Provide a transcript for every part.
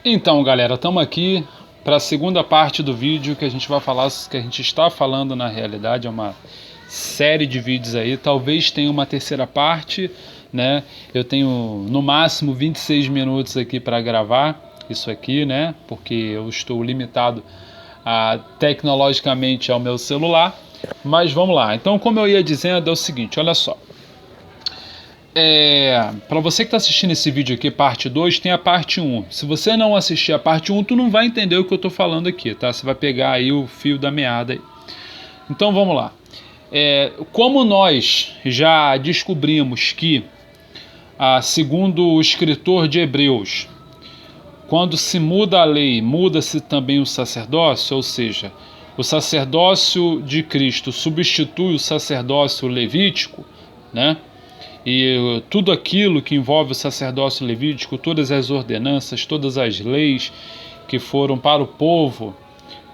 Então, galera, estamos aqui para a segunda parte do vídeo que a gente vai falar, que a gente está falando na realidade, é uma série de vídeos aí, talvez tenha uma terceira parte, né? Eu tenho no máximo 26 minutos aqui para gravar isso aqui, né? Porque eu estou limitado tecnologicamente ao meu celular, mas vamos lá. Então, como eu ia dizendo, é o seguinte, olha só. Para você que está assistindo esse vídeo aqui, parte 2, tem a parte 1. Se você não assistir a parte 1, tu não vai entender o que eu estou falando aqui, tá? Você vai pegar aí o fio da meada aí. Então vamos lá. Como nós já descobrimos que, segundo o escritor de Hebreus, quando se muda a lei, muda-se também o sacerdócio, ou seja, o sacerdócio de Cristo substitui o sacerdócio levítico, né? E tudo aquilo que envolve o sacerdócio levítico, todas as ordenanças, todas as leis que foram para o povo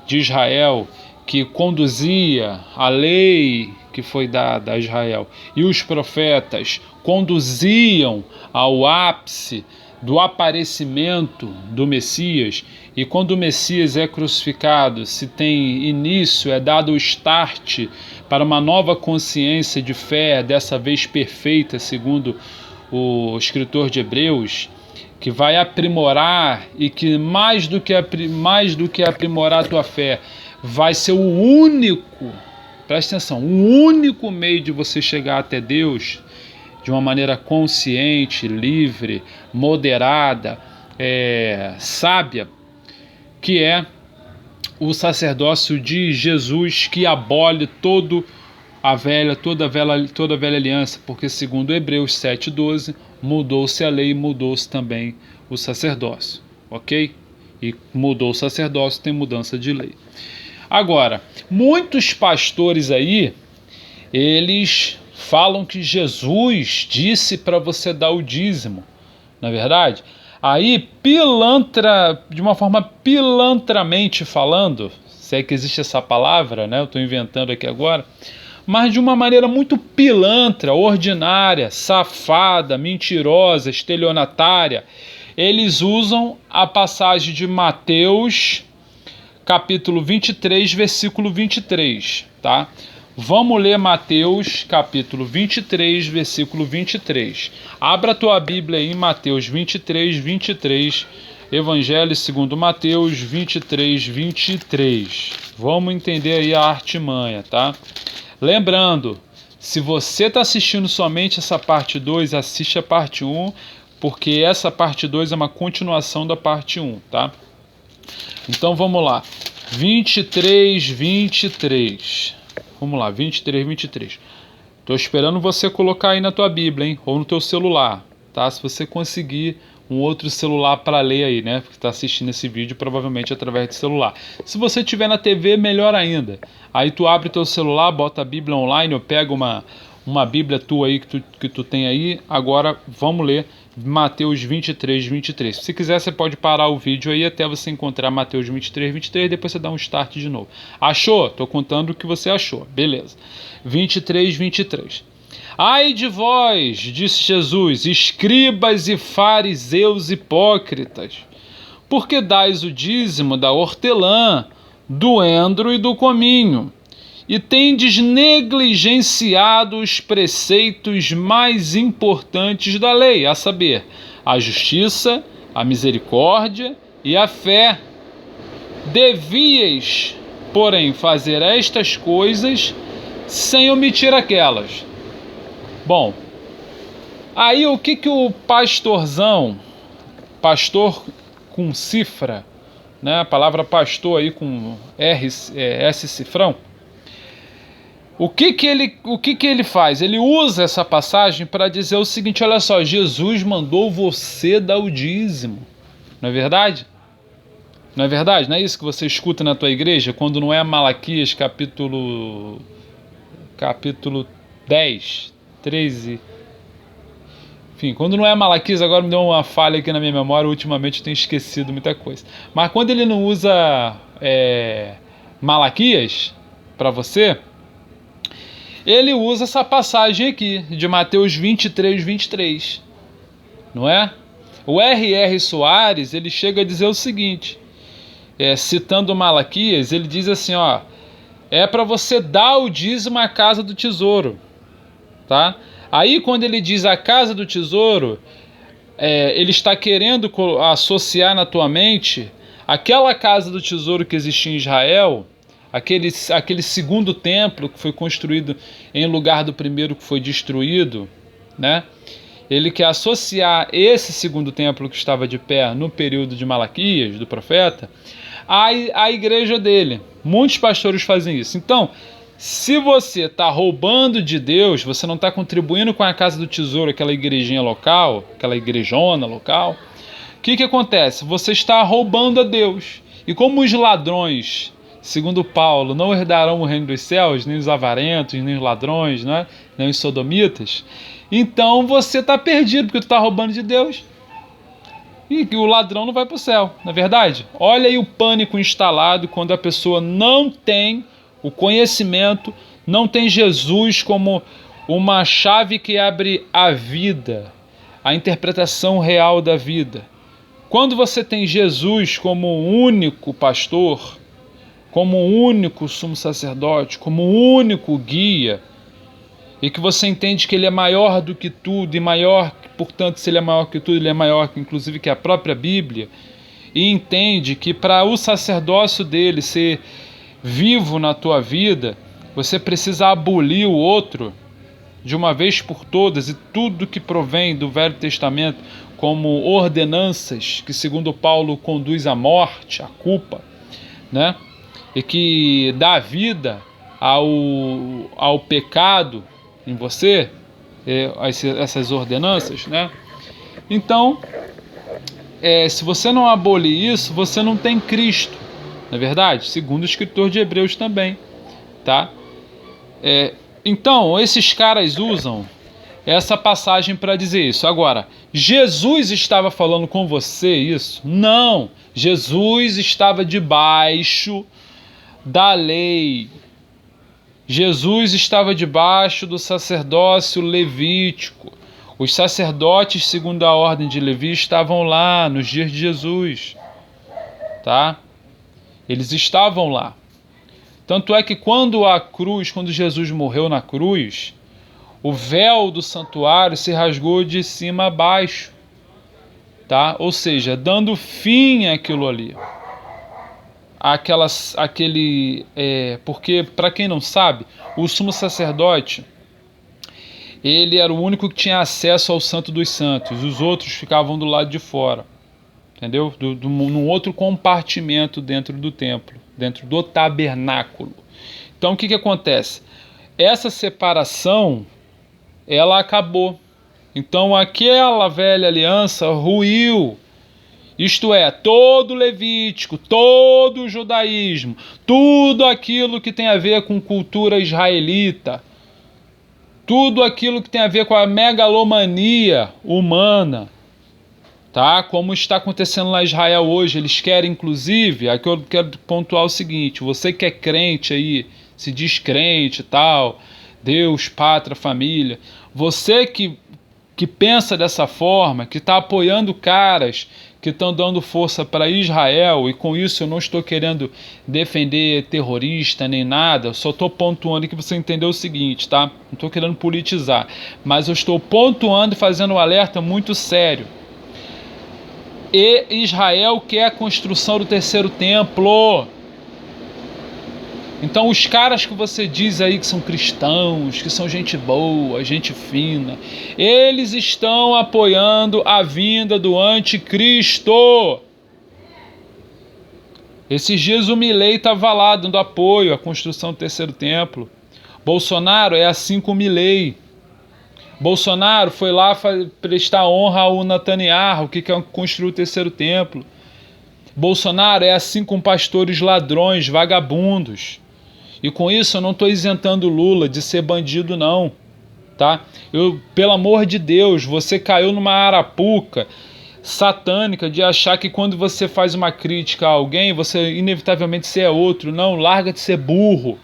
de Israel, que conduzia a lei que foi dada a Israel, e os profetas conduziam ao ápice do aparecimento do Messias. E quando o Messias é crucificado, se tem início, é dado o start para uma nova consciência de fé, dessa vez perfeita, segundo o escritor de Hebreus, que vai aprimorar e que mais do que aprimorar a tua fé, vai ser o único, presta atenção, o único meio de você chegar até Deus de uma maneira consciente, livre, moderada, sábia, que é o sacerdócio de Jesus, que abole toda a velha aliança, porque segundo Hebreus 7,12, mudou-se a lei, mudou-se também o sacerdócio, ok? E mudou o sacerdócio, tem mudança de lei. Agora, muitos pastores aí, eles falam que Jesus disse para você dar o dízimo, não é verdade? Aí, de uma forma pilantramente falando, se é que existe essa palavra, né? Eu estou inventando aqui agora, mas de uma maneira muito pilantra, ordinária, safada, mentirosa, estelionatária, eles usam a passagem de Mateus, capítulo 23, versículo 23, tá? Vamos ler Mateus, capítulo 23, versículo 23. Abra a tua Bíblia aí em Mateus 23, 23. Evangelho segundo Mateus 23, 23. Vamos entender aí a artimanha, tá? Lembrando, se você está assistindo somente essa parte 2, assiste a parte 1, porque essa parte 2 é uma continuação da parte 1, tá? Então vamos lá. 23, 23. Vamos lá, 23, 23. Estou esperando você colocar aí na tua Bíblia, hein? Ou no teu celular, tá? Se você conseguir um outro celular para ler aí, né? Porque está assistindo esse vídeo provavelmente através de celular. Se você tiver na TV, melhor ainda. Aí tu abre teu celular, bota a Bíblia online, ou pega uma Bíblia tua aí que tu tem aí. Agora vamos ler Mateus 23, 23. Se quiser, você pode parar o vídeo aí até você encontrar Mateus 23, 23, depois você dá um start de novo. Achou? Tô contando o que você achou. Beleza. 23, 23. Ai de vós, disse Jesus, escribas e fariseus hipócritas, porque dais o dízimo da hortelã, do endro e do cominho, e tendes negligenciado os preceitos mais importantes da lei, a saber, a justiça, a misericórdia e a fé. Devíeis, porém, fazer estas coisas sem omitir aquelas. Bom, aí o que o pastorzão, pastor com cifra, né, a palavra pastor aí com S cifrão, o que ele faz? Ele usa essa passagem para dizer o seguinte, olha só, Jesus mandou você dar o dízimo, não é verdade? Não é verdade? Não é isso que você escuta na tua igreja, quando não é Malaquias capítulo 10, 13... Enfim, quando não é Malaquias, agora me deu uma falha aqui na minha memória, ultimamente eu tenho esquecido muita coisa. Mas quando ele não usa Malaquias para você, ele usa essa passagem aqui, de Mateus 23, 23, não é? O R.R. Soares, ele chega a dizer o seguinte, citando Malaquias, ele diz assim, ó, é para você dar o dízimo à casa do tesouro, tá? Aí quando ele diz a casa do tesouro, ele está querendo associar na tua mente aquela casa do tesouro que existia em Israel, aquele segundo templo que foi construído em lugar do primeiro que foi destruído, né? Ele quer associar esse segundo templo que estava de pé no período de Malaquias, do profeta, à igreja dele. Muitos pastores fazem isso. Então, se você está roubando de Deus, você não está contribuindo com a casa do tesouro, aquela igrejinha local, aquela igrejona local, o que acontece? Você está roubando a Deus. E como os ladrões, segundo Paulo, não herdarão o reino dos céus, nem os avarentos, nem os ladrões, né? Nem os sodomitas, então você está perdido, porque tu está roubando de Deus. E o ladrão não vai para o céu, não é verdade? Olha aí o pânico instalado quando a pessoa não tem o conhecimento, não tem Jesus como uma chave que abre a vida, a interpretação real da vida. Quando você tem Jesus como único pastor, como único sumo sacerdote, como único guia, e que você entende que ele é maior do que tudo, e maior, portanto, se ele é maior que tudo, ele é maior inclusive que a própria Bíblia, e entende que para o sacerdócio dele ser vivo na tua vida, você precisa abolir o outro de uma vez por todas, e tudo que provém do Velho Testamento como ordenanças que, segundo Paulo, conduz à morte, à culpa, né? E que dá vida ao pecado em você, essas ordenanças, né? Então, se você não abolir isso, você não tem Cristo, não é verdade? Segundo o escritor de Hebreus também, tá? Então, esses caras usam essa passagem para dizer isso. Agora, Jesus estava falando com você isso? Não! Jesus estava debaixo da lei. Jesus estava debaixo do sacerdócio levítico. Os sacerdotes, segundo a ordem de Levi, estavam lá nos dias de Jesus, tá? Eles estavam lá. Tanto é que quando Jesus morreu na cruz, o véu do santuário se rasgou de cima a baixo, tá? Ou seja, dando fim àquilo ali. Porque, para quem não sabe, o sumo sacerdote, ele era o único que tinha acesso ao Santo dos Santos. Os outros ficavam do lado de fora, entendeu? Num outro compartimento dentro do templo, dentro do tabernáculo. Então, o que acontece? Essa separação, ela acabou. Então, aquela velha aliança ruiu. Isto é, todo Levítico, todo o judaísmo, tudo aquilo que tem a ver com cultura israelita, tudo aquilo que tem a ver com a megalomania humana, tá? Como está acontecendo lá em Israel hoje, eles querem, inclusive, aqui eu quero pontuar o seguinte: você que é crente aí, se diz crente e tal, Deus, pátria, família, você que pensa dessa forma, que está apoiando caras que estão dando força para Israel, e com isso eu não estou querendo defender terrorista nem nada, eu só estou pontuando que você entendeu o seguinte, tá? Não estou querendo politizar, mas eu estou pontuando e fazendo um alerta muito sério. E Israel quer a construção do terceiro templo. Então os caras que você diz aí que são cristãos, que são gente boa, gente fina, eles estão apoiando a vinda do anticristo. Esses dias o Milei estava lá dando apoio à construção do terceiro templo. Bolsonaro é assim com o Milei. Bolsonaro foi lá prestar honra ao Netanyahu, que quer construir o terceiro templo. Bolsonaro é assim com pastores ladrões, vagabundos. E com isso eu não estou isentando Lula de ser bandido não, tá? Pelo amor de Deus, você caiu numa arapuca satânica de achar que quando você faz uma crítica a alguém, você inevitavelmente você é outro. Não, larga de ser burro,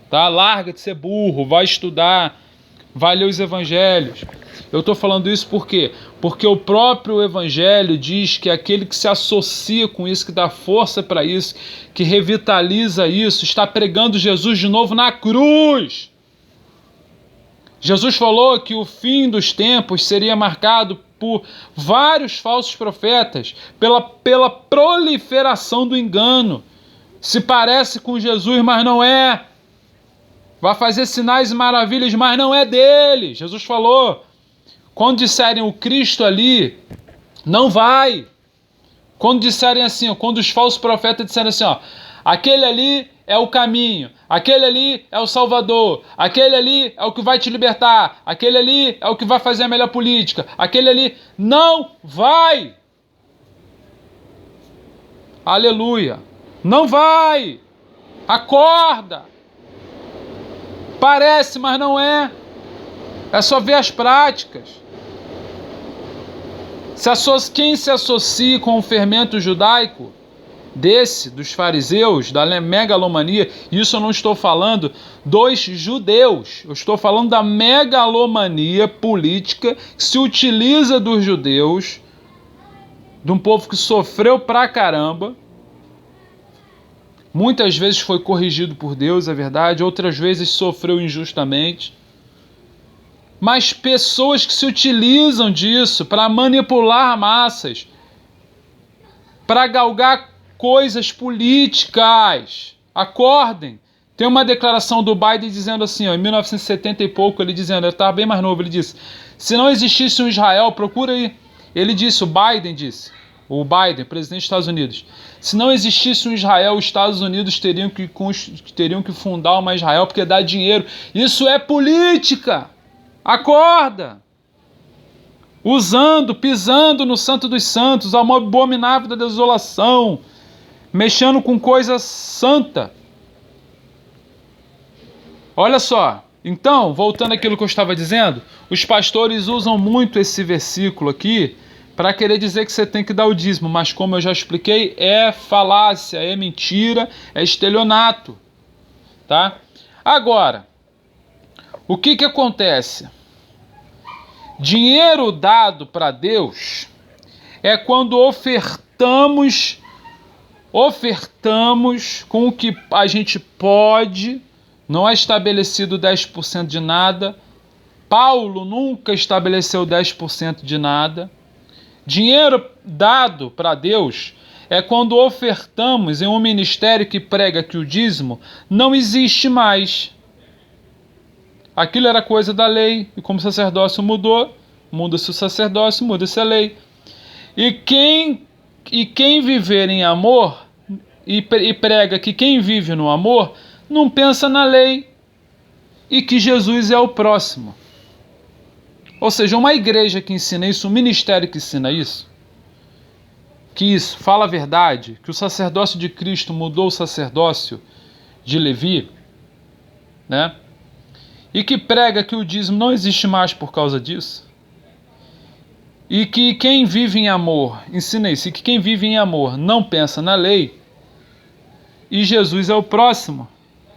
tá? Larga de ser burro, vai estudar, vai ler os evangelhos. Eu estou falando isso por quê? porque o próprio Evangelho diz que aquele que se associa com isso, que dá força para isso, que revitaliza isso, está pregando Jesus de novo na cruz. Jesus falou que o fim dos tempos seria marcado por vários falsos profetas, pela proliferação do engano. Se parece com Jesus, mas não é. Vai fazer sinais e maravilhas, mas não é dele. Jesus falou. Quando disserem o Cristo ali, não vai. Quando disserem assim, quando os falsos profetas disserem assim, aquele ali é o caminho, aquele ali é o Salvador, aquele ali é o que vai te libertar, aquele ali é o que vai fazer a melhor política, aquele ali não vai. Aleluia. Não vai. Acorda. Parece, mas não é. É só ver as práticas. Quem se associa com o fermento judaico dos fariseus, da megalomania, isso eu não estou falando dos judeus, eu estou falando da megalomania política que se utiliza dos judeus, de um povo que sofreu pra caramba, muitas vezes foi corrigido por Deus, é verdade, outras vezes sofreu injustamente, mas pessoas que se utilizam disso para manipular massas, para galgar coisas políticas. Acordem. Tem uma declaração do Biden dizendo assim, em 1970 e pouco, ele dizendo, eu estava bem mais novo, ele disse, se não existisse um Israel, procura aí. Ele disse, o Biden, presidente dos Estados Unidos, se não existisse um Israel, os Estados Unidos teriam que fundar uma Israel porque dá dinheiro. Isso é política. Acorda! Pisando no santo dos santos, ao abominável da desolação, mexendo com coisa santa. Olha só, então, voltando àquilo que eu estava dizendo, os pastores usam muito esse versículo aqui para querer dizer que você tem que dar o dízimo, mas como eu já expliquei, é falácia, é mentira, é estelionato, tá? Agora, o que acontece? Dinheiro dado para Deus é quando ofertamos com o que a gente pode, não é estabelecido 10% de nada. Paulo nunca estabeleceu 10% de nada. Dinheiro dado para Deus é quando ofertamos em um ministério que prega que o dízimo não existe mais. Aquilo era coisa da lei, e como o sacerdócio mudou, muda-se o sacerdócio, muda-se a lei. E quem viver em amor, e prega que quem vive no amor, não pensa na lei, e que Jesus é o próximo. Ou seja, uma igreja que ensina isso, um ministério que ensina isso, que isso fala a verdade, que o sacerdócio de Cristo mudou o sacerdócio de Levi, né? E que prega que o dízimo não existe mais por causa disso, e que quem vive em amor, ensina isso, e que quem vive em amor não pensa na lei, e Jesus é o próximo.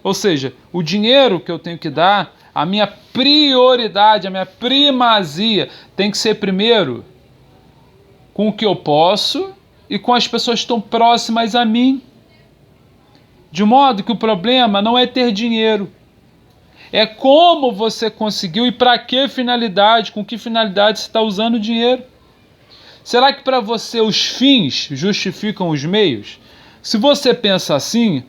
Ou seja, o dinheiro que eu tenho que dar, a minha prioridade, a minha primazia, tem que ser primeiro com o que eu posso e com as pessoas que estão próximas a mim. De modo que o problema não é ter dinheiro, é como você conseguiu e para que finalidade, com que finalidade você está usando o dinheiro. Será que para você os fins justificam os meios? Se você pensa assim,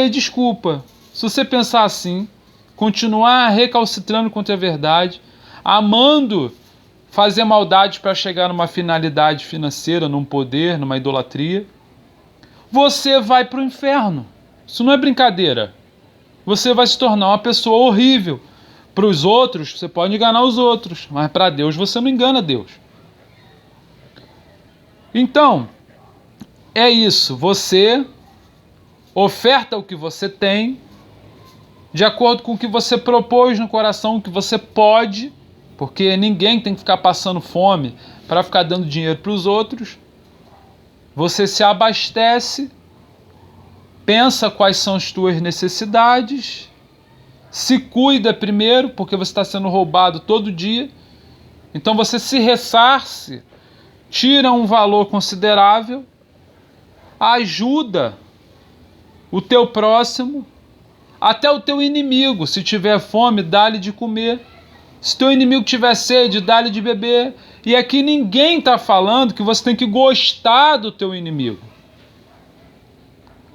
desculpa. Se você pensar assim, continuar recalcitrando contra a verdade, amando fazer maldade para chegar numa finalidade financeira, num poder, numa idolatria, você vai para o inferno. Isso não é brincadeira. Você vai se tornar uma pessoa horrível. Para os outros, você pode enganar os outros, mas para Deus você não engana Deus. Então, é isso. Você oferta o que você tem, de acordo com o que você propôs no coração, o que você pode, porque ninguém tem que ficar passando fome para ficar dando dinheiro para os outros. Você se abastece, pensa quais são as tuas necessidades, se cuida primeiro, porque você está sendo roubado todo dia, Então você se ressarce, tira um valor considerável, ajuda o teu próximo, até o teu inimigo. Se tiver fome, dá-lhe de comer. Se teu inimigo tiver sede, dá-lhe de beber. E aqui ninguém está falando que você tem que gostar do teu inimigo.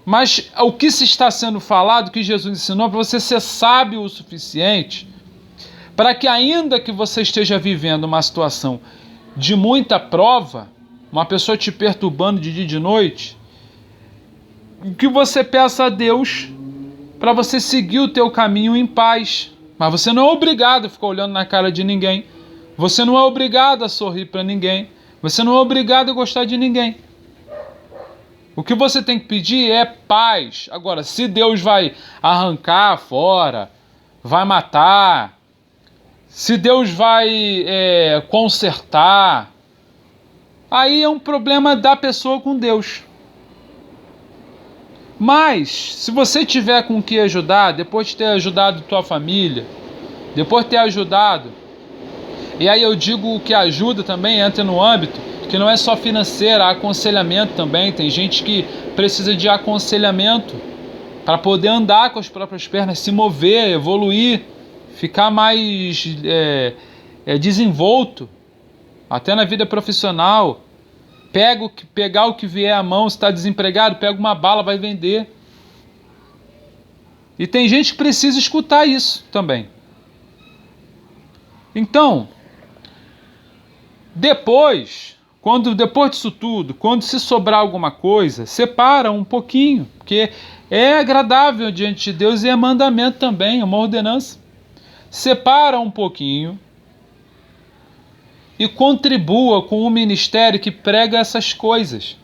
Mas o que se está sendo falado, que Jesus ensinou, para você ser sábio o suficiente, para que ainda que você esteja vivendo uma situação de muita prova, uma pessoa te perturbando de dia e de noite, que você peça a Deus para você seguir o teu caminho em paz. Mas você não é obrigado a ficar olhando na cara de ninguém. Você não é obrigado a sorrir para ninguém. Você não é obrigado a gostar de ninguém. O que você tem que pedir é paz. Agora, se Deus vai arrancar fora, vai matar, se Deus vai consertar, aí é um problema da pessoa com Deus. Mas, se você tiver com o que ajudar, depois de ter ajudado tua família, depois de ter ajudado, e aí eu digo que ajuda também entra no âmbito que não é só financeiro, há aconselhamento também. Tem gente que precisa de aconselhamento para poder andar com as próprias pernas, se mover, evoluir, ficar mais desenvolto, até na vida profissional. Pegar o que vier à mão. Se está desempregado, pega uma bala, vai vender. E tem gente que precisa escutar isso também. Então, depois disso tudo, quando se sobrar alguma coisa, separa um pouquinho, porque é agradável diante de Deus e é mandamento também, é uma ordenança. Separa um pouquinho e contribua com o ministério que prega essas coisas.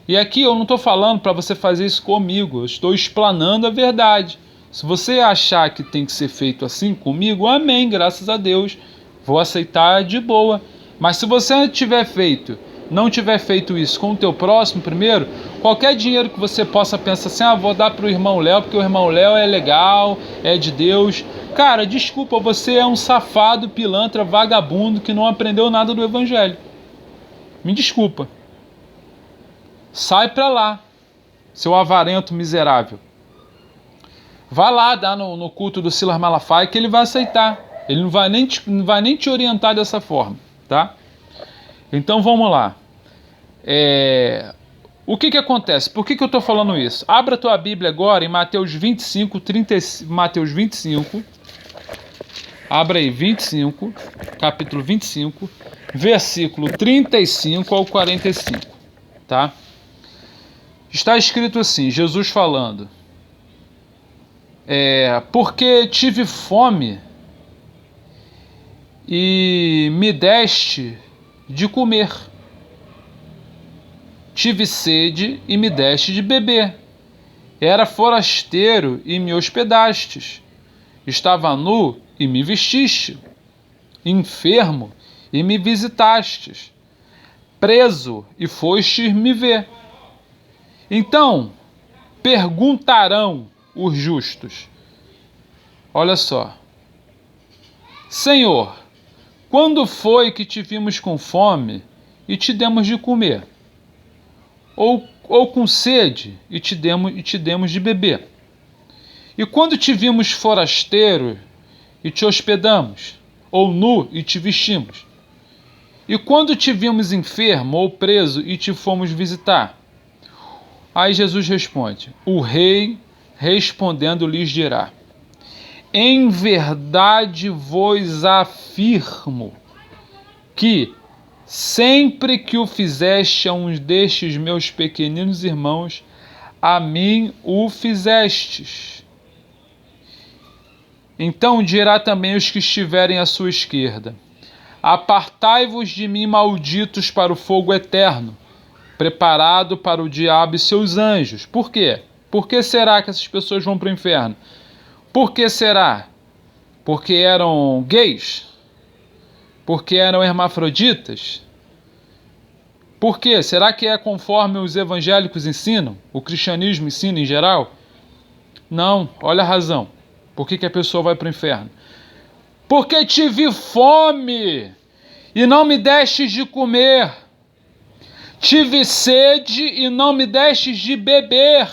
E aqui eu não estou falando para você fazer isso comigo, eu estou explanando a verdade. Se você achar que tem que ser feito assim comigo, amém, graças a Deus, vou aceitar de boa. Mas se você não tiver feito isso com o teu próximo primeiro, qualquer dinheiro que você possa pensar assim, vou dar para o irmão Léo, porque o irmão Léo é legal, é de Deus. Cara, desculpa, você é um safado, pilantra, vagabundo que não aprendeu nada do evangelho. Me desculpa. Sai pra lá, seu avarento miserável. Vai lá dar no culto do Silas Malafaia que ele vai aceitar. Ele não vai nem te orientar dessa forma, tá? Então vamos lá. O que acontece? Por que eu estou falando isso? Abra a tua Bíblia agora em Mateus 25, Mateus 25. Abra aí 25, capítulo 25, versículo 35 ao 45, tá? Está escrito assim, Jesus falando, porque tive fome e me deste de comer, tive sede e me deste de beber, era forasteiro e me hospedastes, estava nu e me vestiste, enfermo e me visitastes, preso e fostes me ver. Então perguntarão os justos, olha só, Senhor, quando foi que te vimos com fome e te demos de comer? Ou com sede e te demos de beber? E quando te vimos forasteiro e te hospedamos? Ou nu e te vestimos? E quando te vimos enfermo ou preso e te fomos visitar? Aí Jesus responde, o rei respondendo lhes dirá, em verdade vos afirmo que sempre que o fizeste a um destes meus pequeninos irmãos, a mim o fizestes. Então dirá também os que estiverem à sua esquerda, apartai-vos de mim, malditos, para o fogo eterno, preparado para o diabo e seus anjos. Por quê? Por que será que essas pessoas vão para o inferno? Por que será? Porque eram gays? Porque eram hermafroditas? Por quê? Será que é conforme os evangélicos ensinam? O cristianismo ensina em geral? Não, olha a razão. Por que a pessoa vai para o inferno? Porque tive fome e não me destes de comer. Tive sede e não me destes de beber.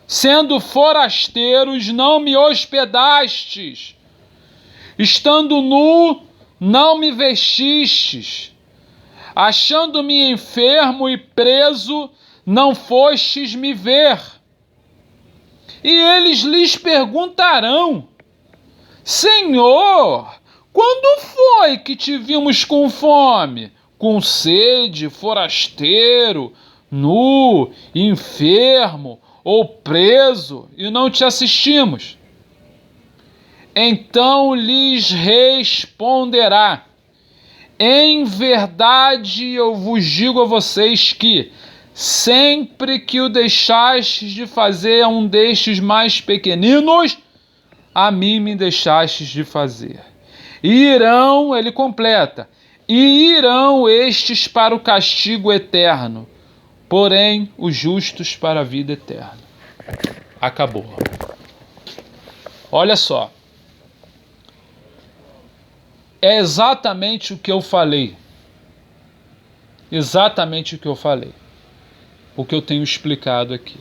Sendo forasteiros, não me hospedastes. Estando nu, não me vestistes. Achando-me enfermo e preso, não fostes me ver. E eles lhes perguntarão: Senhor, quando foi que te vimos com fome, com sede, forasteiro, nu, enfermo ou preso, e não te assistimos? Então lhes responderá: em verdade eu vos digo a vocês que, sempre que o deixastes de fazer a um destes mais pequeninos, a mim me deixastes de fazer. E irão, ele completa, e irão estes para o castigo eterno, porém os justos para a vida eterna. Acabou. Olha só. É exatamente o que eu falei. Exatamente o que eu falei. O que eu tenho explicado aqui.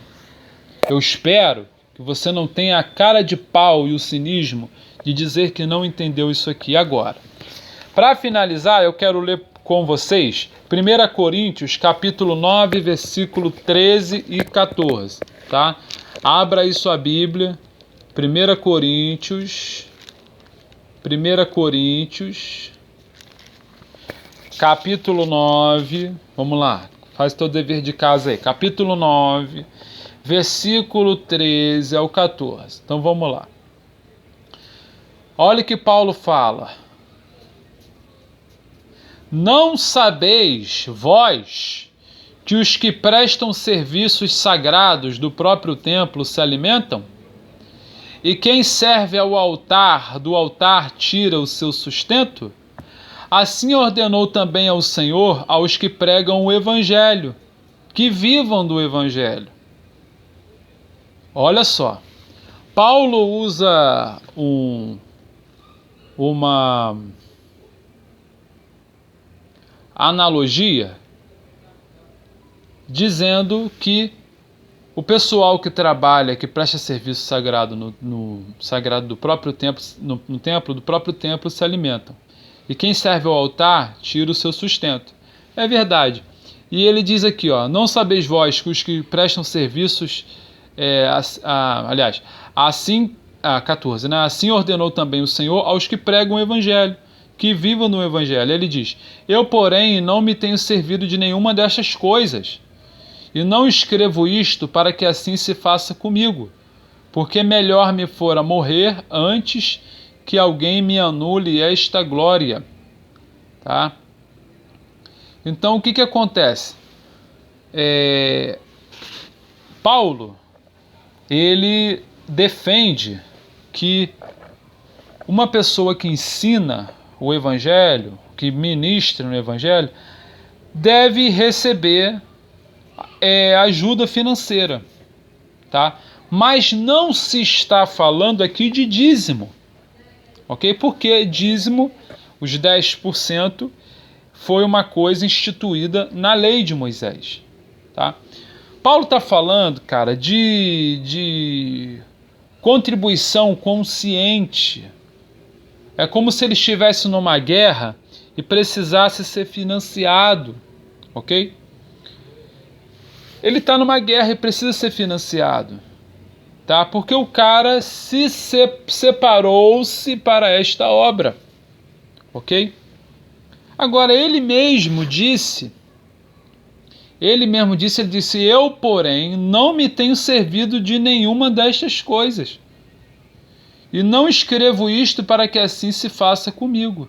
Eu espero que você não tenha a cara de pau e o cinismo de dizer que não entendeu isso aqui agora. Para finalizar, eu quero ler com vocês 1 Coríntios, capítulo 9, versículo 13 e 14, tá? Abra aí sua Bíblia, 1 Coríntios, capítulo 9, vamos lá, faz teu dever de casa aí, capítulo 9, versículo 13 ao 14, então vamos lá. Olha o que Paulo fala. Não sabeis, vós, que os que prestam serviços sagrados do próprio templo se alimentam? E quem serve ao altar, do altar tira o seu sustento? Assim ordenou também ao Senhor aos que pregam o Evangelho, que vivam do Evangelho. Olha só, Paulo usa uma analogia dizendo que o pessoal que trabalha, que presta serviço sagrado no sagrado do próprio templo, no templo do próprio templo, se alimentam. E quem serve ao altar tira o seu sustento. É verdade. E ele diz aqui, ó, não sabeis vós que os que prestam serviços, assim, 14, né? Assim ordenou também o Senhor aos que pregam o Evangelho, que vivam no Evangelho. Ele diz: eu, porém, não me tenho servido de nenhuma destas coisas. E não escrevo isto para que assim se faça comigo, porque melhor me fora morrer antes que alguém me anule esta glória. Tá? Então, o que acontece? Paulo, ele defende que uma pessoa que ensina o Evangelho, que ministra no Evangelho, deve receber ajuda financeira, tá? Mas não se está falando aqui de dízimo, ok? Porque dízimo, os 10%, foi uma coisa instituída na lei de Moisés, tá? Paulo está falando, cara, de contribuição consciente. É como se ele estivesse numa guerra e precisasse ser financiado, ok? Ele está numa guerra e precisa ser financiado, tá? Porque o cara separou-se para esta obra, ok? Agora, ele mesmo disse, ele disse, eu, porém, não me tenho servido de nenhuma destas coisas, e não escrevo isto para que assim se faça comigo,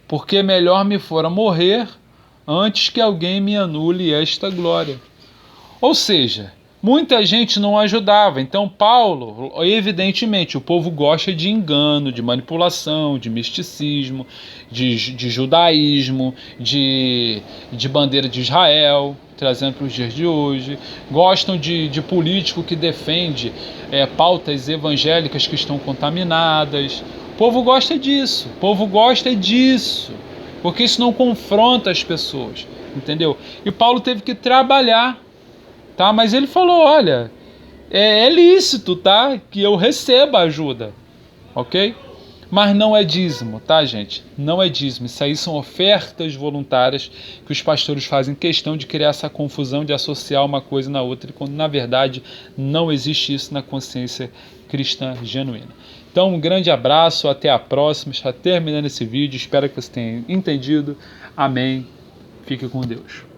porque melhor me fora morrer antes que alguém me anule esta glória. Ou seja, muita gente não ajudava. Então Paulo, evidentemente, o povo gosta de engano, de manipulação, de misticismo, de judaísmo, de bandeira de Israel, trazendo para os dias de hoje. Gostam de político que defende pautas evangélicas que estão contaminadas. O povo gosta disso, porque isso não confronta as pessoas, entendeu? E Paulo teve que trabalhar, tá? Mas ele falou, olha, é lícito, tá? Que eu receba ajuda, ok? Mas não é dízimo, tá, gente? Não é dízimo. Isso aí são ofertas voluntárias que os pastores fazem questão de criar essa confusão, de associar uma coisa na outra, quando na verdade não existe isso na consciência cristã genuína. Então, um grande abraço, até a próxima. Está terminando esse vídeo. Espero que você tenha entendido. Amém. Fique com Deus.